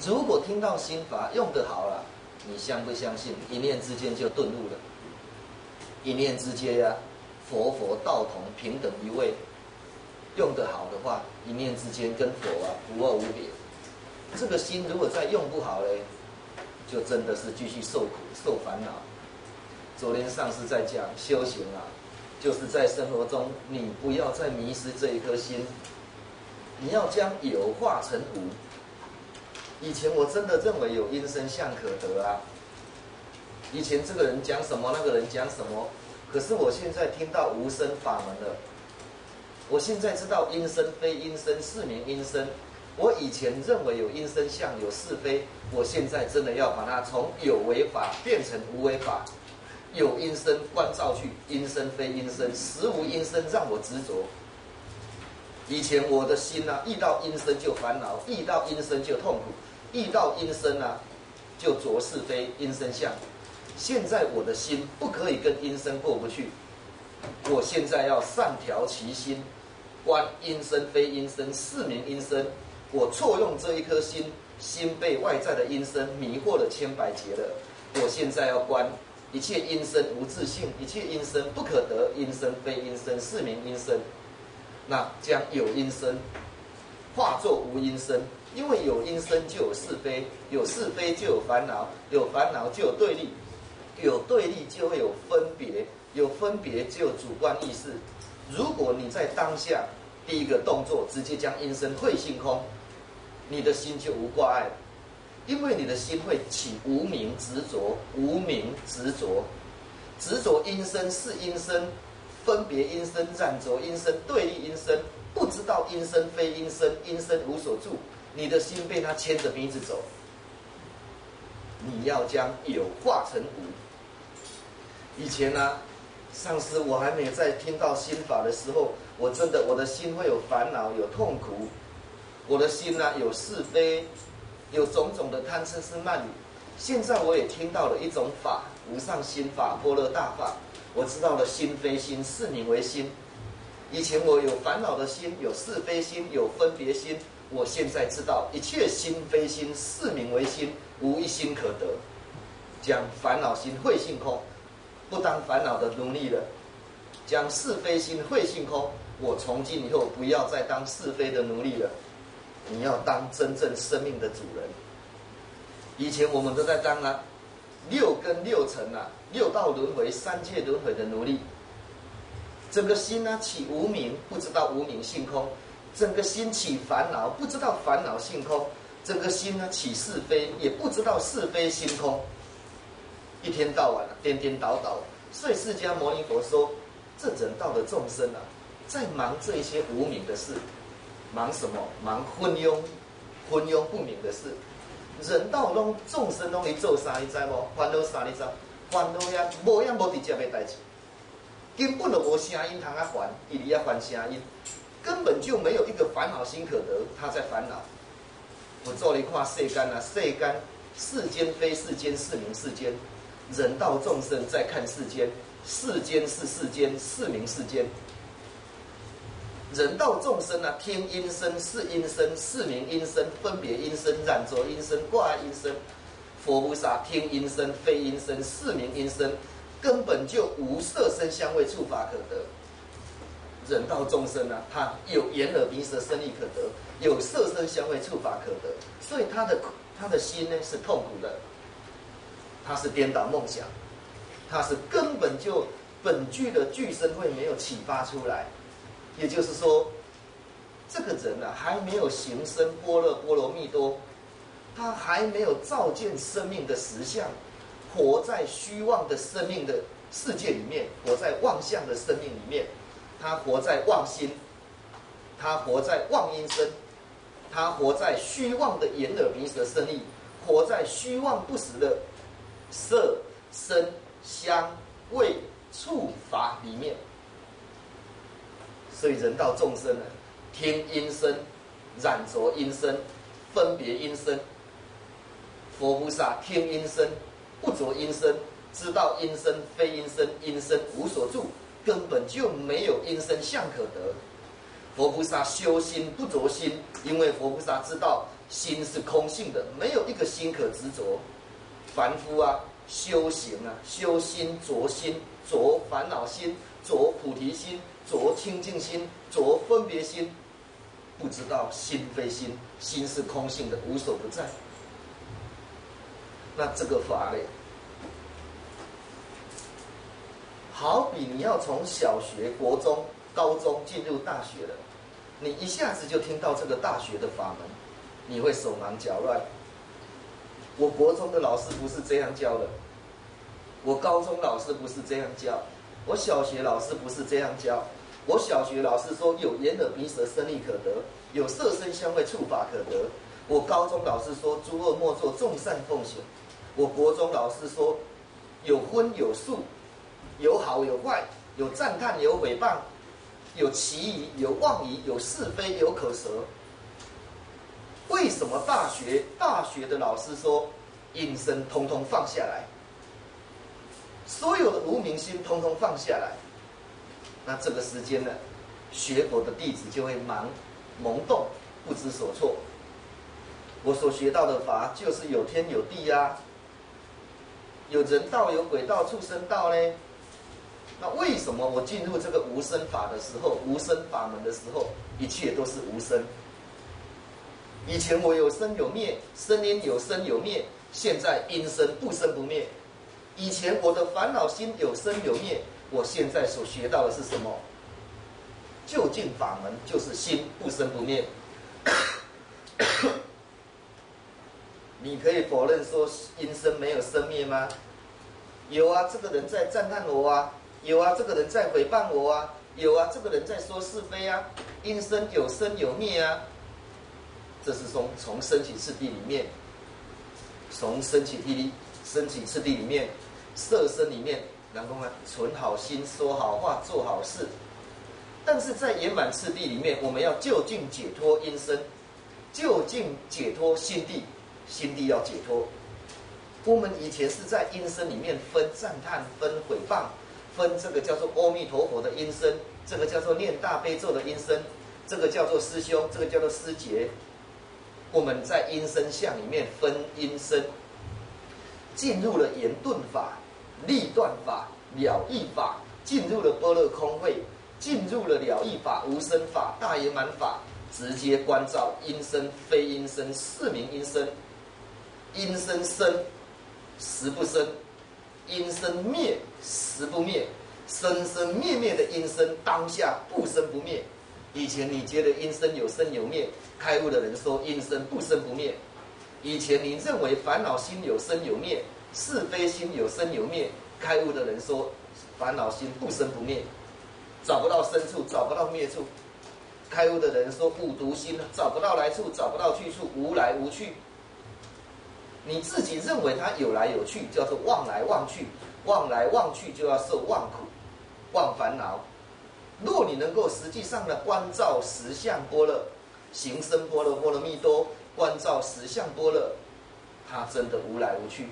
如果听到心法用得好了，你相不相信？一念之间就顿悟了。一念之间呀，佛道同，平等一位。用得好的话，一念之间跟佛无二无别。这个心如果再用不好嘞，就真的是继续受苦受烦恼。昨天上师在讲修行就是在生活中你不要再迷失这一颗心，你要将有化成无。以前我真的认为有因身相可得以前这个人讲什么，那个人讲什么，可是我现在听到无生法门了。我现在知道因身非因身，是名因身。我以前认为有因身相，有是非，我现在真的要把它从有为法变成无为法。有因身关照去，因身非因身，实无因身让我执着。以前我的心遇到因身就烦恼，遇到因身就痛苦，遇到因身就着是非因身相。现在我的心不可以跟因身过不去，我现在要善调其心，观因身非因身，是名因身。我错用这一颗心，心被外在的因身迷惑了千百劫了。我现在要观一切因身无自性，一切因身不可得，因身非因身，是名因身。那将有因身化作无因身，因为有因身就有是非，有是非就有烦恼，有烦恼就有对立，有对立就会有分别，有分别就有主观意识。如果你在当下第一个动作直接将因身会性空，你的心就无挂碍，因为你的心会起无明执着，无明执着，执着因身是因身，分别因身，染着因身，对立因身，不知道因身非因身，因身无所住，你的心被他牵着鼻子走。你要将有化成无。以前上师我还没有在听到心法的时候，我的心会有烦恼，有痛苦，我的心有是非，有种种的贪嗔痴慢疑。现在我也听到了一种法，无上心法，般若大法。我知道了心非心，是名为心。以前我有烦恼的心，有是非心，有分别心。我现在知道一切心非心，是名为心，无一心可得。将烦恼心会性空，不当烦恼的奴隶了。将是非心会性空，我从今以后不要再当是非的奴隶了。你要当真正生命的主人。以前我们都在当六根六尘六道轮回、三界轮回的奴隶。整个心起无明，不知道无明性空；整个心起烦恼，不知道烦恼性空；整个心起是非，也不知道是非心空。一天到晚颠颠倒倒，所以释迦牟尼佛说，这人道的众生在忙这一些无明的事。忙什么？忙昏庸不明的事。人道众生拢在做啥？你知无？烦恼啥？你知？烦恼无直接的代志，根本就无声音通烦，伊里烦声音，根本就没有一个烦恼心可得，他在烦恼。我做了一看世间世间非世间，是名世间。人道众生在看世间，世间是世间，是名世间。人道众生听因身是因身，是名因身，分别因身，染着因身，挂碍因身。佛菩萨听因身非因身，是名因身，根本就无色声香味触法可得。人道众生他有眼耳鼻舌身意可得，有色声香味触法可得，所以他的心是痛苦的，他是颠倒梦想，他是根本就本具的具身慧没有启发出来。也就是说，这个人还没有行深般若蜜多，他还没有照见生命的实相，活在虚妄的生命的世界里面，活在妄相的生命里面，他活在妄心，他活在妄因身，他活在虚妄的眼耳鼻舌身意，活在虚妄不实的色声香味触法里面。所以人道众生听因身，染着因身，分别因身。佛菩萨听因身，不着因身，知道因身非因身，因身无所住，根本就没有因身相可得。佛菩萨修心不着心，因为佛菩萨知道心是空性的，没有一个心可执着。凡夫啊，修行啊，修心着心，着烦恼心，着菩提心，着清净心，着分别心，不知道心非心，心是空性的，无所不在。那这个法呢，好比你要从小学、国中、高中进入大学了，你一下子就听到这个大学的法门，你会手忙脚乱。我国中的老师不是这样教的，我高中老师不是这样教，我小学老师不是这样教。我小学老师说有眼耳鼻舌身意可得，有色声香味触法可得。我高中老师说诸恶莫作，众善奉行。我国中老师说有荤有素，有好有坏，有赞叹有诽谤，有歧义有妄疑，有是非有口舌。为什么大学的老师说阴身通通放下来，所有的无明心通通放下来？那这个时间呢，学佛的弟子就会懵动，不知所措。我所学到的法就是有天有地啊，有人道有鬼道畜生道呢。那为什么我进入这个无生法的时候，无生法门的时候，一切都是无生？以前我有生有灭，声音有生有灭，现在音声不生不灭。以前我的烦恼心有生有灭，我现在所学到的是什么？究竟法门就是心不生不灭。你可以否认说音声没有生灭吗？有啊，这个人在赞叹我啊，有啊，这个人在诽谤我啊，有啊，这个人在说是非啊，音声有生有灭啊。这是从升起次第里面，从升起次第里面，色身里面，然后呢，存好心，说好话，做好事。但是在圆满次第里面，我们要就近解脱音声，就近解脱心地，心地要解脱。我们以前是在音声里面分赞叹、分诽谤、分这个叫做阿弥陀佛的音声，这个叫做念大悲咒的音声，这个叫做师兄，这个叫做师姐。我们在音声相里面分音声，进入了圆顿法、立断法、了义法，进入了般若空慧，进入了了义法、无生法、大圆满法，直接关照音声、非音声、四名音声。音声生，实不生；音声灭，实不灭。生生灭灭的音声，当下不生不灭。以前你觉得音声有生有灭，开悟的人说音声不生不灭。以前你认为烦恼心有生有灭，是非心有生有灭，开悟的人说烦恼心不生不灭，找不到生处，找不到灭处。开悟的人说五毒心找不到来处，找不到去处，无来无去。你自己认为它有来有去，叫做妄来妄去，妄来妄去就要受妄苦、妄烦恼。若你能够实际上的关照实相般若，行深般若波罗蜜多，关照实相般若，它真的无来无去。